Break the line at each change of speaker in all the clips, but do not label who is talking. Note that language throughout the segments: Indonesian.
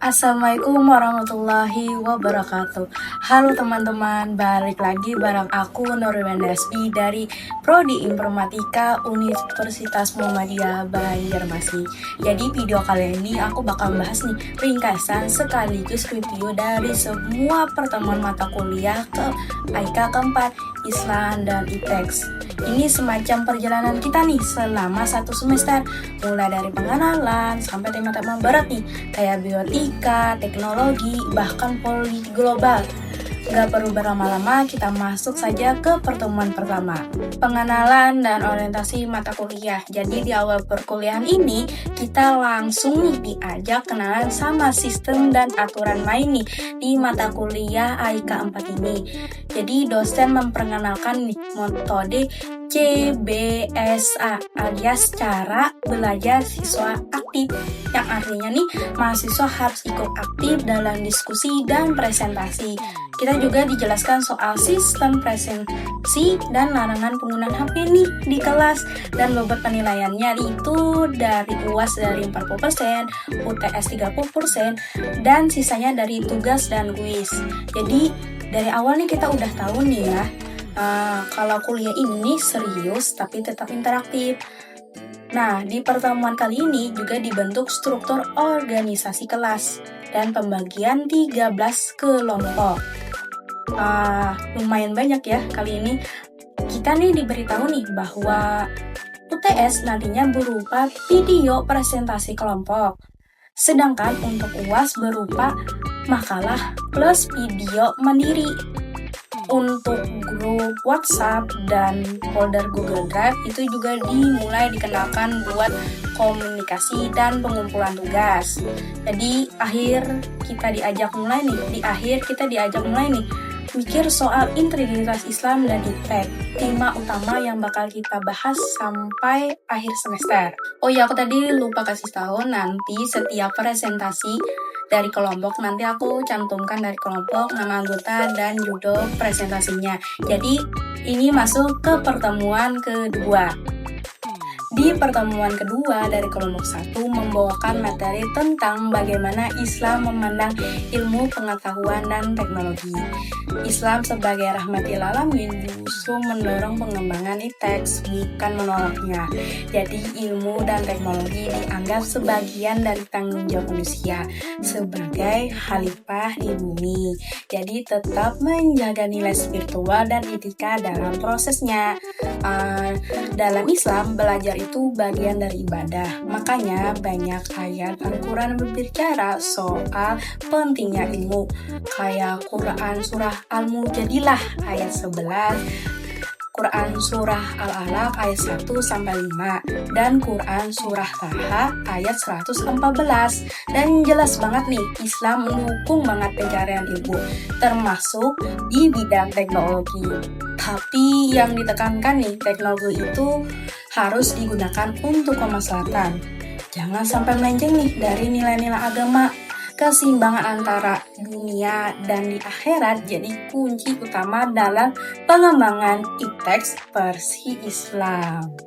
Assalamualaikum warahmatullahi wabarakatuh. Halo teman-teman, balik lagi bareng aku Nurul Dasbi dari Prodi Informatika Universitas Muhammadiyah Banjarmasin. Jadi video kali ini aku bakal bahas nih ringkasan sekaligus review dari semua pertemuan mata kuliah ke AIKA keempat Islam dan ITEX. Ini semacam perjalanan kita nih selama satu semester, mulai dari pengenalan sampai tema-tema berat nih, kayak biotika, teknologi, bahkan politik global. Gak perlu berlama-lama, kita masuk saja ke pertemuan pertama. Pengenalan dan orientasi mata kuliah. Jadi di awal perkuliahan ini, kita langsung nih diajak kenalan sama sistem dan aturan main nih di mata kuliah AIKA 4 ini. Jadi dosen memperkenalkan nih metode CBSA alias cara belajar siswa aktif, yang artinya nih mahasiswa harus ikut aktif dalam diskusi dan presentasi. Kita juga dijelaskan soal sistem presentasi dan larangan penggunaan HP nih di kelas, dan bobot penilaiannya itu dari UAS dari 40%, UTS 30%, dan sisanya dari tugas dan kuis. Jadi dari awal nih kita udah tahu nih ya, kalau kuliah ini serius tapi tetap interaktif. Nah, di pertemuan kali ini juga dibentuk struktur organisasi kelas dan pembagian 13 kelompok. Lumayan banyak ya kali ini. Kita nih diberitahu nih bahwa UTS nantinya berupa video presentasi kelompok. Sedangkan untuk UAS berupa makalah plus video mandiri. Untuk grup WhatsApp dan folder Google Drive itu juga dimulai dikenalkan buat komunikasi dan pengumpulan tugas. Jadi di akhir kita diajak mulai nih mikir soal integritas Islam dan ITEK, tema utama yang bakal kita bahas sampai akhir semester. Oh ya, aku tadi lupa kasih tahu, nanti setiap presentasi dari kelompok nanti aku cantumkan dari kelompok, nama anggota, dan judul presentasinya. Jadi ini masuk ke pertemuan kedua. Di pertemuan kedua dari kelompok 1 membawakan materi tentang bagaimana Islam memandang ilmu pengetahuan dan teknologi. Islam sebagai rahmatil alamin justru mendorong pengembangan ITEX, bukan menolaknya. Jadi ilmu dan teknologi dianggap sebagian dari tanggung jawab manusia sebagai khalifah di bumi. Jadi tetap menjaga nilai spiritual dan etika dalam prosesnya. Dalam Islam, belajar itu bagian dari ibadah. Makanya banyak ayat Al-Quran berbicara soal pentingnya ilmu. Kayak Quran surah Al-Mujadilah ayat 11, Quran surah Al-Alaq ayat 1-5, dan Quran surah Taha ayat 114. Dan jelas banget nih, Islam mendukung banget pencarian ilmu, termasuk di bidang teknologi. Tapi yang ditekankan nih, teknologi itu harus digunakan untuk kemaslahatan. Jangan sampai melenceng nih dari nilai-nilai agama. Keseimbangan antara dunia dan di akhirat jadi kunci utama dalam pengembangan ITEX versi Islam.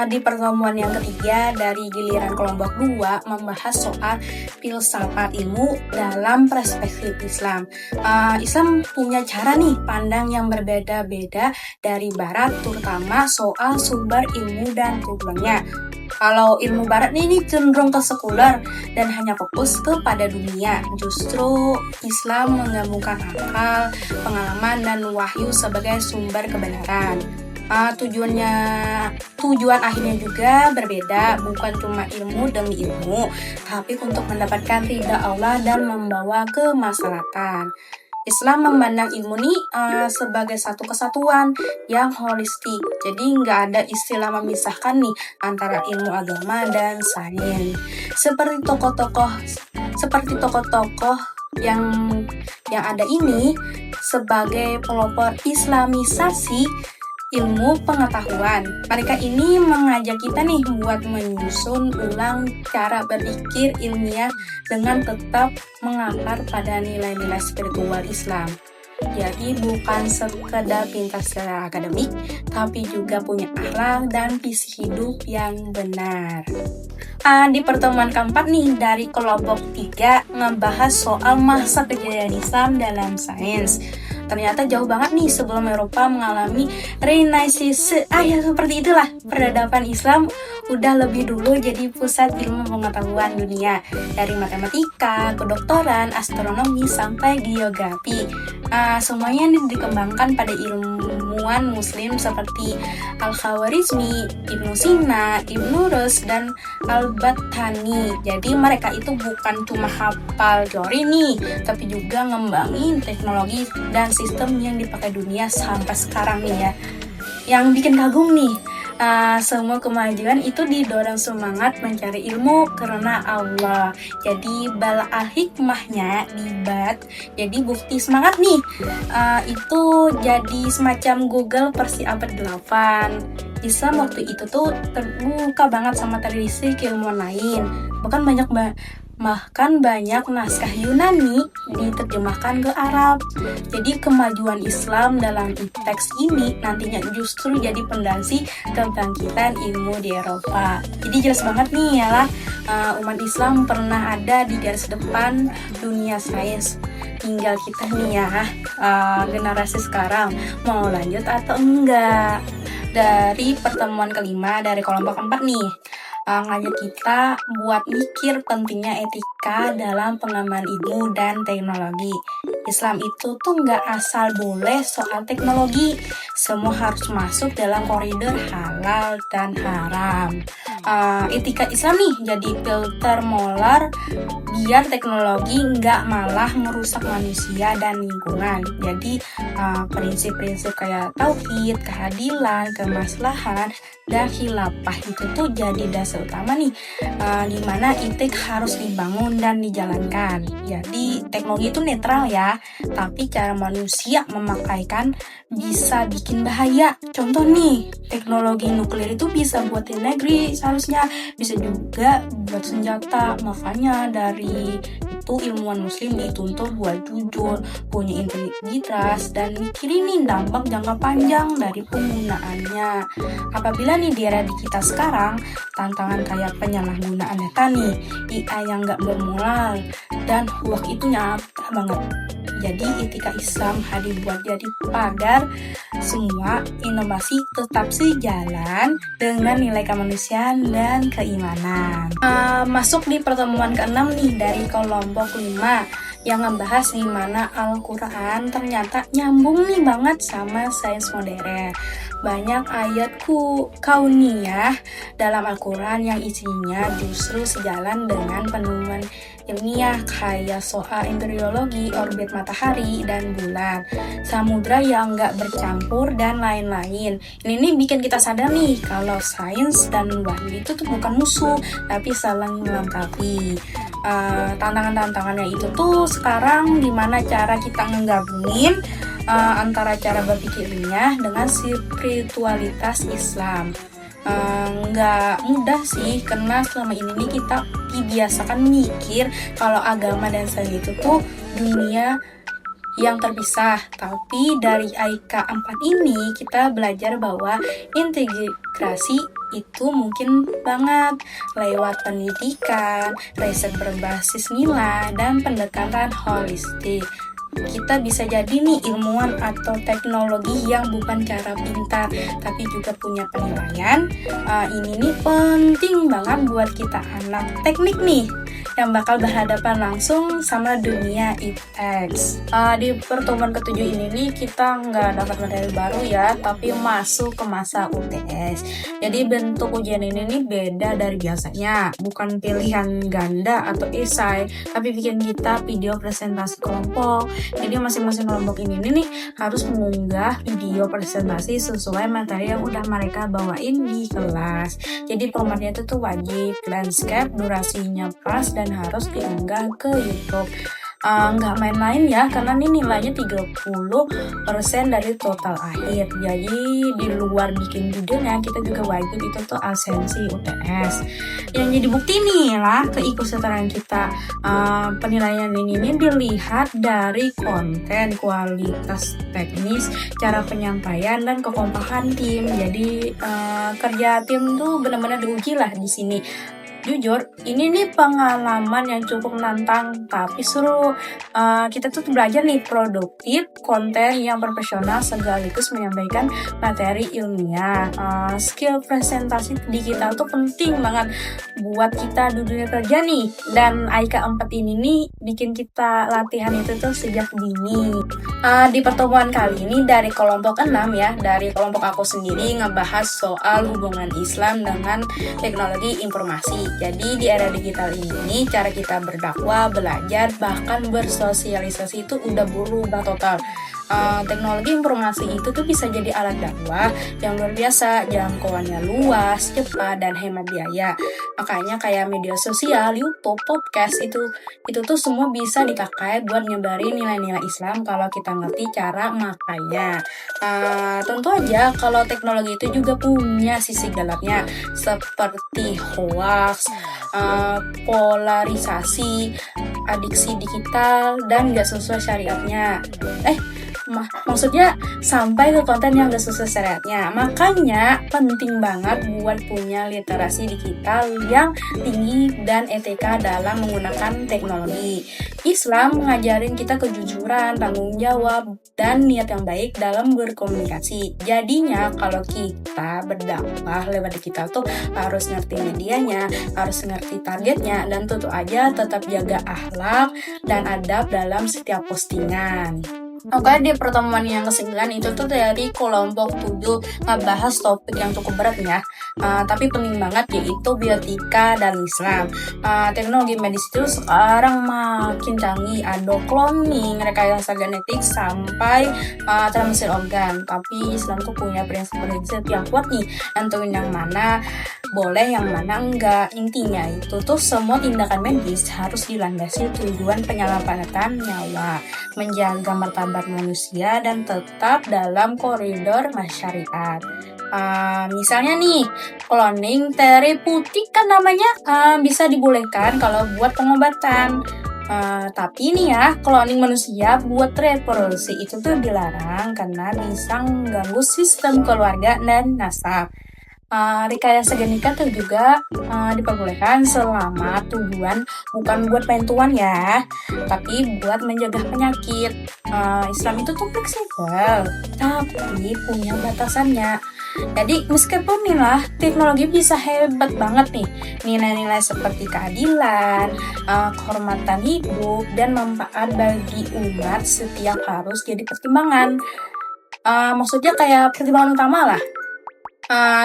Di pertemuan yang ketiga dari giliran kelompok 2 membahas soal filsafat ilmu dalam perspektif Islam. Islam punya cara nih pandang yang berbeda-beda dari Barat, terutama soal sumber ilmu dan tujuannya. Kalau ilmu Barat ini cenderung ke sekuler dan hanya fokus kepada dunia. Justru Islam menggabungkan akal, pengalaman, dan wahyu sebagai sumber kebenaran. Tujuan akhirnya juga berbeda, bukan cuma ilmu demi ilmu, tapi untuk mendapatkan ridha Allah dan membawa kemaslahatan. Islam memandang ilmu ini sebagai satu kesatuan yang holistik. Jadi nggak ada istilah memisahkan nih antara ilmu agama dan sains. Seperti tokoh-tokoh yang ada ini sebagai pelopor Islamisasi ilmu pengetahuan. Mereka ini mengajak kita nih buat menyusun ulang cara berpikir ilmiah dengan tetap mengakar pada nilai-nilai spiritual Islam. Jadi bukan sekedar pintar secara akademik, tapi juga punya akhlak dan visi hidup yang benar. Di pertemuan keempat nih dari kelompok 3 ngebahas soal masa kejayaan Islam dalam sains. Ternyata jauh banget nih sebelum Eropa mengalami Renaissance. Ya seperti itulah. Peradaban Islam udah lebih dulu jadi pusat ilmu pengetahuan dunia. Dari matematika, kedokteran, astronomi, sampai geografi. Semuanya dikembangkan pada ilmuwan muslim seperti Al-Khawarizmi, Ibnu Sina, Ibnu Rus, dan Al-Battani. Jadi mereka itu bukan cuma hafal teori nih, tapi juga ngembangin teknologi dan sistem yang dipakai dunia sampai sekarang nih ya. Yang bikin kagum nih, semua kemajuan itu didorong semangat mencari ilmu karena Allah. Jadi bala al-hikmahnya dibat, jadi bukti semangat nih. Itu jadi semacam Google versi abad 8. Islam waktu itu tuh terbuka banget sama tradisi keilmuan lain. Bahkan banyak naskah Yunani diterjemahkan ke Arab. Jadi kemajuan Islam dalam teks ini nantinya justru jadi pondasi kebangkitan ilmu di Eropa. Jadi jelas banget nih ya lah, umat Islam pernah ada di garis depan dunia sains. Tinggal kita nih ya, generasi sekarang mau lanjut atau enggak. Dari pertemuan kelima dari kelompok 4 nih, ngajak kita buat mikir pentingnya etika dalam pengembangan ilmu dan teknologi. Islam itu tuh nggak asal boleh soal teknologi, semua harus masuk dalam koridor halal dan haram. Etika Islam nih jadi filter moral biar teknologi nggak malah merusak manusia dan lingkungan. Jadi prinsip-prinsip kayak tauhid, keadilan, kemaslahan, dan khilafah itu tuh jadi dasar utama nih, dimana etik harus dibangun dan dijalankan. Jadi teknologi itu netral ya, tapi cara manusia memakaikan bisa bikin bahaya. Contoh nih, teknologi nuklir itu bisa buatin negeri seharusnya, bisa juga buat senjata. Makanya dari itu ilmuwan muslim dituntut buat jujur, punya integritas, dan mikirin nih dampak jangka panjang dari penggunaannya. Apabila nih di era di kita sekarang, tantangan kayak penyalahgunaan data nih, AI yang gak bermoral, dan hoax itu nyata banget. Jadi etika Islam dibuat jadi pagar semua inovasi tetap sejalan dengan nilai kemanusiaan dan keimanan. Masuk di pertemuan ke-6 nih dari kelompok 5 yang ngebahas gimana Al-Quran ternyata nyambung nih banget sama sains modern. Banyak ayat kauniyah dalam Al-Quran yang isinya justru sejalan dengan penemuan ilmiah kayak soal embriologi, orbit matahari dan bulan, samudra yang nggak bercampur, dan lain-lain. Ini bikin kita sadar nih kalau sains dan wahyu itu tuh bukan musuh, tapi saling melengkapi. Tantangannya itu tuh sekarang gimana cara kita ngegabungin antara cara berpikirnya dengan spiritualitas Islam. Nggak mudah sih, karena selama ini nih kita dibiasakan mikir kalau agama dan sains itu tuh dunia yang terpisah. Tapi dari AIK 4 ini kita belajar bahwa integrasi itu mungkin banget lewat pendidikan, riset berbasis nilai, dan pendekatan holistik. Kita bisa jadi nih ilmuwan atau teknologi yang bukan cara pintar, tapi juga punya penilaian. Ini nih penting banget buat kita anak teknik nih, yang bakal berhadapan langsung sama dunia IPTEX. Di pertemuan ke-7 ini nih kita nggak dapat materi baru ya, tapi masuk ke masa UTS. Jadi bentuk ujian ini nih beda dari biasanya, bukan pilihan ganda atau esai, tapi bikin kita video presentasi kelompok. Jadi masing-masing kelompok ini nih harus mengunggah video presentasi sesuai materi yang udah mereka bawain di kelas. Jadi formatnya itu tuh wajib, landscape, durasinya pas, dan harus diunggah ke YouTube. nggak main-main ya, karena ini nilainya 30% dari total akhir. Jadi di luar bikin judulnya, kita juga wajib itu tuh absensi UTS. Yang jadi bukti nih lah keikutsertaan kita. Penilaian ini dilihat dari konten, kualitas teknis, cara penyampaian, dan kekompakan tim. Jadi kerja tim tuh benar-benar diuji lah di sini. Jujur, ini nih pengalaman yang cukup menantang, tapi seru. Kita tuh belajar nih produktif, konten yang profesional sekaligus menyampaikan materi ilmiah. Skill presentasi digital tuh penting banget buat kita di dunia kerja nih. Dan IK4 ini nih bikin kita latihan itu tuh sejak dini. Di pertemuan kali ini dari kelompok 6 ya, dari kelompok aku sendiri ngebahas soal hubungan Islam dengan teknologi informasi. Jadi di era digital ini cara kita berdakwah, belajar, bahkan bersosialisasi itu udah berubah total. Teknologi informasi itu tuh bisa jadi alat dakwah yang luar biasa, jangkauannya luas, cepat, dan hemat biaya. Makanya kayak media sosial, YouTube, podcast itu tuh semua bisa dipakai buat nyebarin nilai-nilai Islam kalau kita ngerti cara makainya. Tentu aja kalau teknologi itu juga punya sisi gelapnya seperti hoax, polarisasi, adiksi digital, dan gak sesuai syariatnya. Maksudnya sampai ke konten yang gak sesuai syariatnya. Makanya penting banget buat punya literasi digital yang tinggi dan etika dalam menggunakan teknologi. Islam mengajarin kita kejujuran, tanggung jawab, dan niat yang baik dalam berkomunikasi. Jadinya kalau kita berdakwah lewat digital tuh harus ngerti medianya, harus ngerti targetnya, dan tentu aja tetap jaga akhlak dan adab dalam setiap postingan. Oke, di pertemuan yang ke-9 itu tuh dari kelompok 7 ngebahas topik yang cukup berat ya, tapi penting banget, yaitu biotika dan Islam. Teknologi medis itu sekarang makin canggih, ada cloning, rekayasa genetik, sampai transfer organ. Tapi Islam tuh punya prinsip yang kuat nih, nentuin yang mana boleh, yang mana enggak. Intinya itu tuh semua tindakan medis harus dilandasi tujuan penyelamatan nyawa, menjaga martabat manusia, dan tetap dalam koridor masyariat. Misalnya nih, cloning terapeutik kan namanya, bisa dibolehkan kalau buat pengobatan. Tapi nih ya, cloning manusia buat reproduksi itu tuh dilarang karena bisa mengganggu sistem keluarga dan nasab. Rekayasa genetika tuh juga diperbolehkan selama tujuan bukan buat penentuan ya, tapi buat menjaga penyakit. Islam itu tuh fleksibel, tapi punya batasannya. Jadi meskipun nih lah teknologi bisa hebat banget nih, nilai-nilai seperti keadilan, kehormatan hidup, dan manfaat bagi umat setiap harus jadi pertimbangan. Maksudnya kayak pertimbangan utama lah.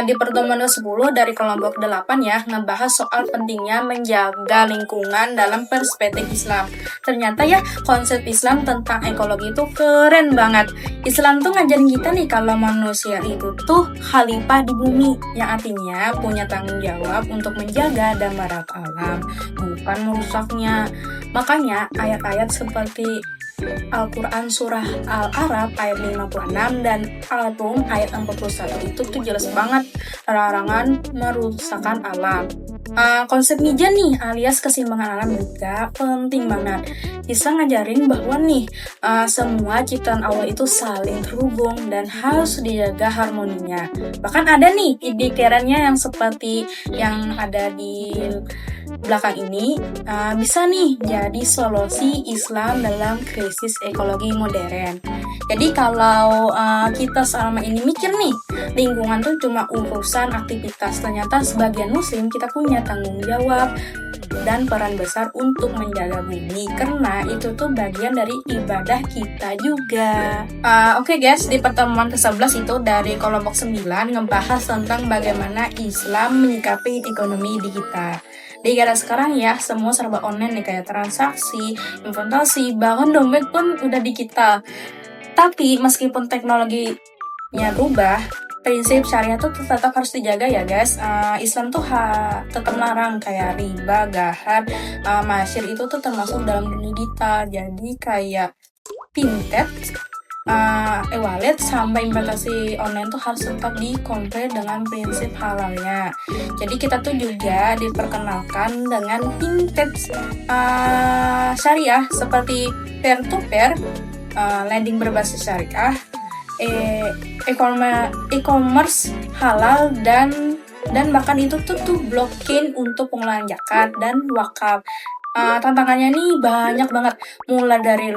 Di pertemuan ke-10 dari kelompok 8 ya, ngebahas soal pentingnya menjaga lingkungan dalam perspektif Islam. Ternyata ya, konsep Islam tentang ekologi itu keren banget. Islam tuh ngajarin kita nih kalau manusia itu tuh khalifah di bumi, yang artinya punya tanggung jawab untuk menjaga dan merawat alam, bukan merusaknya. Makanya ayat-ayat seperti Al-Quran Surah Al-Araf ayat 56 dan Al-Rum ayat 41 itu tuh jelas banget larangan merusakkan alam. Konsep mijan nih alias keseimbangan alam juga penting banget. Bisa ngajarin bahwa nih semua ciptaan Allah itu saling terhubung dan harus dijaga harmoninya. Bahkan ada nih indikatornya yang seperti yang ada di belakang ini, bisa nih jadi solusi Islam dalam krisis ekologi modern. Jadi kalau kita selama ini mikir nih lingkungan tuh cuma urusan aktivitas, ternyata sebagian muslim kita punya tanggung jawab dan peran besar untuk menjaga bumi, karena itu tuh bagian dari ibadah kita juga. Oke guys, di pertemuan ke-11 itu dari kelompok 9 ngebahas tentang bagaimana Islam menyikapi ekonomi digital. Di era sekarang ya, semua serba online nih, kayak transaksi, investasi, bahkan dompet pun udah digital. Tapi meskipun teknologinya berubah, prinsip syariah tuh tetap harus dijaga ya guys. Islam tuh tetap larang kayak riba, gahar, masyir itu tuh termasuk dalam dunia digital. Jadi kayak fintech, e-wallet sampai investasi online tuh harus tetap di-compare dengan prinsip halalnya. Jadi kita tuh juga diperkenalkan dengan fintech syariah seperti peer-to-peer, lending berbasis syariah, e-commerce halal dan bahkan itu tuh blockchain untuk pengelolaan zakat dan wakaf. Tantangannya nih banyak banget, mulai dari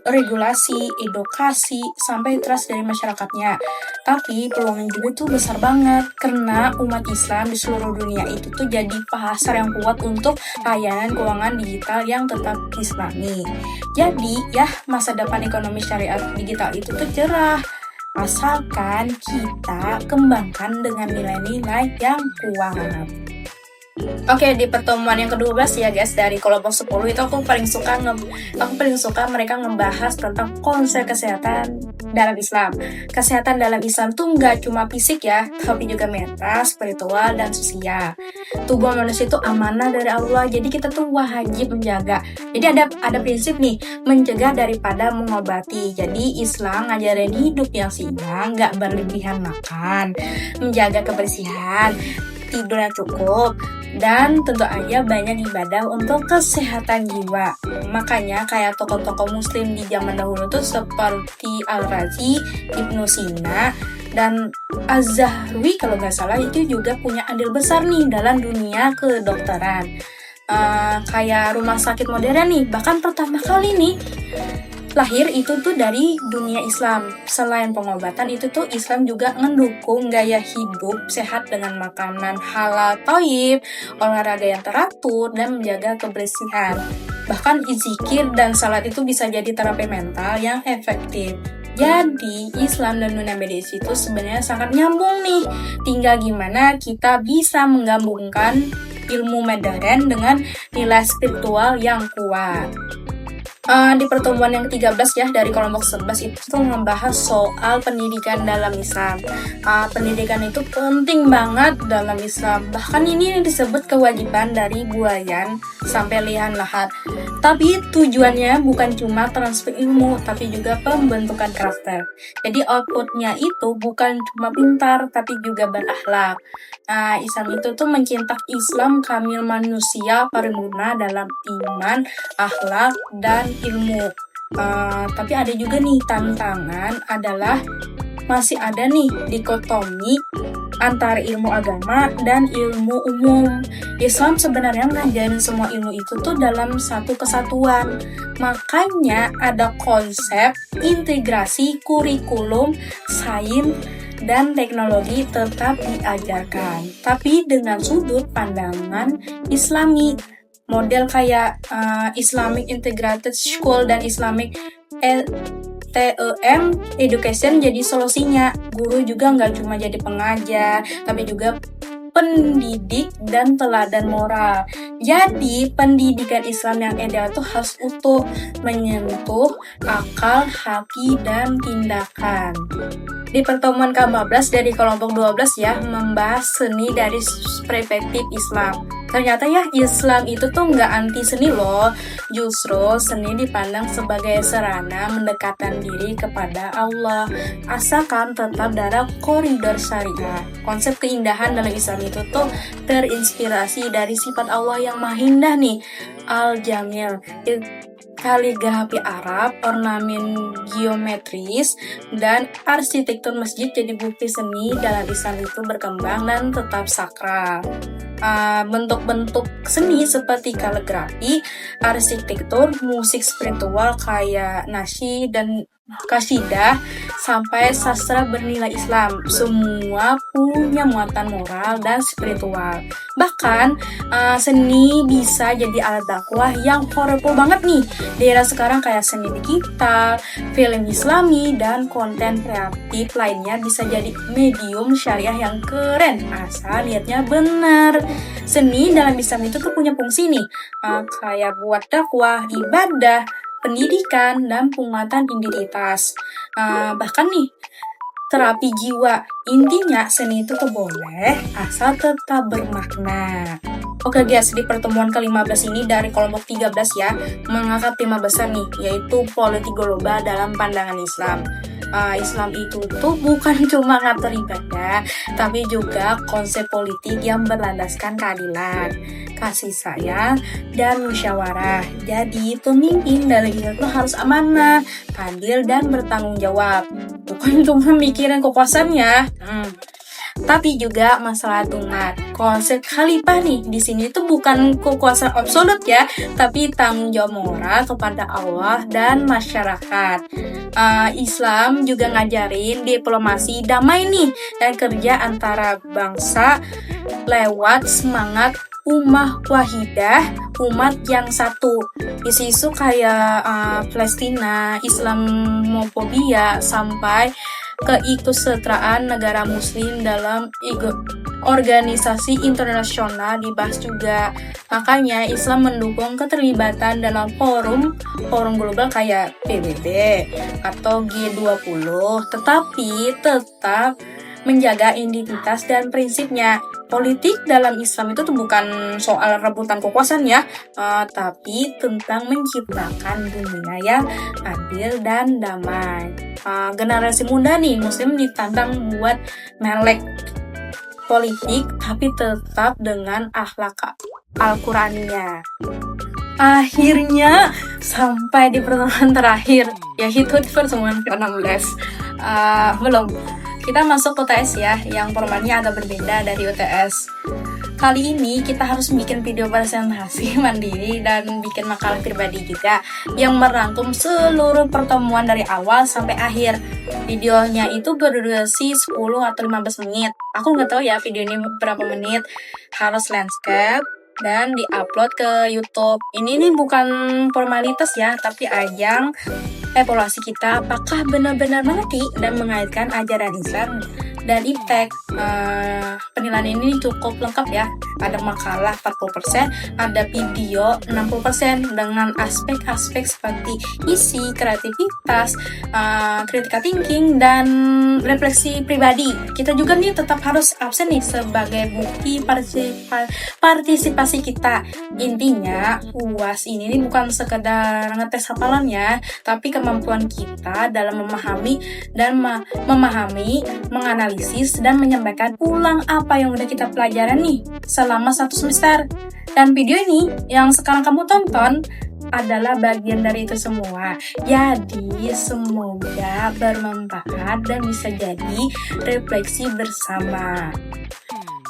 regulasi, edukasi, sampai trust dari masyarakatnya. Tapi peluangnya juga tuh besar banget, karena umat Islam di seluruh dunia itu tuh jadi pasar yang kuat untuk layanan keuangan digital yang tetap islami. Jadi ya, masa depan ekonomi syariat digital itu tuh cerah, asalkan kita kembangkan dengan nilai-nilai yang kuat. Oke, di pertemuan yang ke-12 ya guys, dari kelompok 10 itu aku paling suka mereka ngebahas tentang konsep kesehatan dalam Islam. Kesehatan dalam Islam tuh nggak cuma fisik ya, tapi juga mental, spiritual, dan sosial. Tubuh manusia itu amanah dari Allah, jadi kita tuh wajib menjaga. Jadi ada prinsip nih, mencegah daripada mengobati. Jadi Islam ngajarin hidup yang seimbang, nggak berlebihan makan, menjaga kebersihan, tidur yang cukup, dan tentu aja banyak ibadah untuk kesehatan jiwa. Makanya kayak tokoh-tokoh muslim di zaman dahulu tuh seperti Al-Razi, Ibnu Sina, dan Az-Zahrawi kalau nggak salah itu juga punya andil besar nih dalam dunia kedokteran. Kayak rumah sakit modern nih, bahkan pertama kali nih lahir itu tuh dari dunia Islam. Selain pengobatan itu tuh Islam juga mendukung gaya hidup sehat dengan makanan halal thayyib, olahraga yang teratur, dan menjaga kebersihan. Bahkan zikir dan salat itu bisa jadi terapi mental yang efektif. Jadi Islam dan dunia medis itu sebenarnya sangat nyambung nih. Tinggal gimana kita bisa menggabungkan ilmu modern dengan nilai spiritual yang kuat. Di pertemuan yang ke-13 ya, dari kelompok 11 itu tuh membahas soal pendidikan dalam Islam. Pendidikan itu penting banget dalam Islam. Bahkan ini disebut kewajiban dari buayan sampai lihan lahat. Tapi tujuannya bukan cuma transfer ilmu, tapi juga pembentukan karakter. Jadi outputnya itu bukan cuma pintar, tapi juga berakhlak. Islam itu tuh mencetak Islam kamil manusia paripurna dalam iman, akhlak, dan ilmu. Tapi ada juga nih tantangan adalah masih ada nih dikotomi antara ilmu agama dan ilmu umum. Islam sebenarnya ngajarin semua ilmu itu tuh dalam satu kesatuan. Makanya ada konsep integrasi kurikulum, sains, dan teknologi tetap diajarkan, tapi dengan sudut pandangan Islami. Model kayak Islamic Integrated School dan Islamic TEM Education jadi solusinya. Guru juga nggak cuma jadi pengajar, tapi juga pendidik dan teladan moral. Jadi pendidikan Islam yang ideal tuh harus utuh, menyentuh akal, hati, dan tindakan. Di pertemuan ke-14 dari kelompok 12 ya, membahas seni dari perspektif Islam. Ternyata ya Islam itu tuh nggak anti seni loh. Justru seni dipandang sebagai sarana mendekatkan diri kepada Allah, asalkan tetap dalam koridor syariah. Konsep keindahan dalam Islam itu tuh terinspirasi dari sifat Allah yang maha indah nih, Al-Jamil. Kaligrafi Arab, ornamen geometris, dan arsitektur masjid jadi bukti seni dalam Islam itu berkembang dan tetap sakral. Bentuk-bentuk seni seperti kaligrafi, arsitektur, musik spiritual kayak nasyid dan kasidah, sampai sastra bernilai Islam, semua punya muatan moral dan spiritual. Bahkan seni bisa jadi alat dakwah yang powerful banget nih di era sekarang, kayak seni digital, film Islami, dan konten kreatif lainnya bisa jadi medium syariah yang keren asal niatnya benar. Seni dalam Islam itu tuh punya fungsi nih, kayak buat dakwah, ibadah, pendidikan, dan penguatan identitas. Bahkan nih terapi jiwa. Intinya seni itu tuh boleh asal tetap bermakna. Oke guys, di pertemuan ke-15 ini dari kelompok 13 ya, mengangkat tema besar nih, yaitu politik global dalam pandangan Islam. Islam itu tuh bukan cuma ngatur ibadah, tapi juga konsep politik yang berlandaskan keadilan, kasih sayang, dan musyawarah. Jadi pemimpin dari kita tuh harus amanah, adil, dan bertanggung jawab. Bukan cuma mikirin kekuasaannya. Tapi juga masalah umat. Konsep khalifah nih di sini tuh bukan kekuasaan absolut ya, tapi tanggung jawab moral kepada Allah dan masyarakat. Islam juga ngajarin diplomasi damai nih dan kerja antara bangsa lewat semangat ummah wahidah, umat yang satu. Isu-isu kayak Palestina, Islamofobia, sampai keikutsertaan negara muslim dalam organisasi internasional dibahas juga. Makanya Islam mendukung keterlibatan dalam forum global kayak PBB atau G20, tetapi tetap menjaga identitas dan prinsipnya. Politik dalam Islam itu tuh bukan soal rebutan kekuasaan ya, tapi tentang menciptakan dunia yang adil dan damai. Generasi muda nih, Muslim ditantang buat melek politik, tapi tetap dengan akhlak Al-Qur'annya. Akhirnya sampai di pertemuan terakhir, yaitu di pertemuan ke-16. Belum. Kita masuk UTS ya, yang formatnya agak berbeda dari UTS. Kali ini kita harus bikin video presentasi mandiri dan bikin makalah pribadi juga yang merangkum seluruh pertemuan dari awal sampai akhir. Videonya itu berdurasi 10 atau 15 menit. Aku nggak tahu ya video ini berapa menit. Harus landscape dan diupload ke YouTube. Ini bukan formalitas ya, tapi ajang evaluasi kita apakah benar-benar mengerti dan mengaitkan ajaran Islam dan impact. Penilaian ini cukup lengkap ya. Ada makalah 40%, ada video 60% dengan aspek-aspek seperti isi, kreativitas, critical thinking, dan refleksi pribadi. Kita juga nih tetap harus absen nih sebagai bukti partisipasi kita. Intinya, UAS ini bukan sekedar ngetes hafalan ya, tapi kemampuan kita dalam memahami, menganalisis, dan menyampaikan ulang apa yang udah kita pelajaran nih selama 1 semester. Dan video ini yang sekarang kamu tonton adalah bagian dari itu semua. Jadi semoga bermanfaat dan bisa jadi refleksi bersama.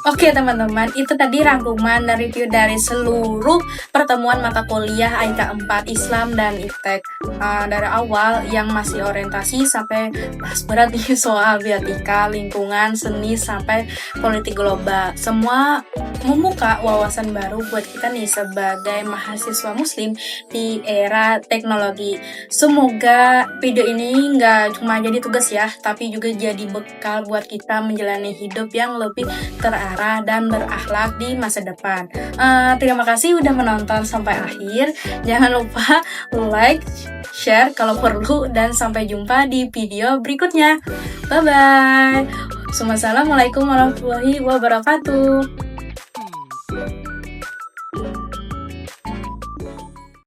Oke teman-teman, itu tadi rangkuman dan review dari seluruh pertemuan mata kuliah AIK 4 Islam dan IPTEK dari awal yang masih orientasi sampai bahas berat nih soal biotika, lingkungan, seni, sampai politik global. Semua membuka wawasan baru buat kita nih sebagai mahasiswa muslim di era teknologi. Semoga video ini nggak cuma jadi tugas ya, tapi juga jadi bekal buat kita menjalani hidup yang lebih terarah dan berakhlak di masa depan. Terima kasih udah menonton sampai akhir. Jangan lupa like, share kalau perlu, dan sampai jumpa di video berikutnya. Bye bye. Assalamualaikum warahmatullahi wabarakatuh.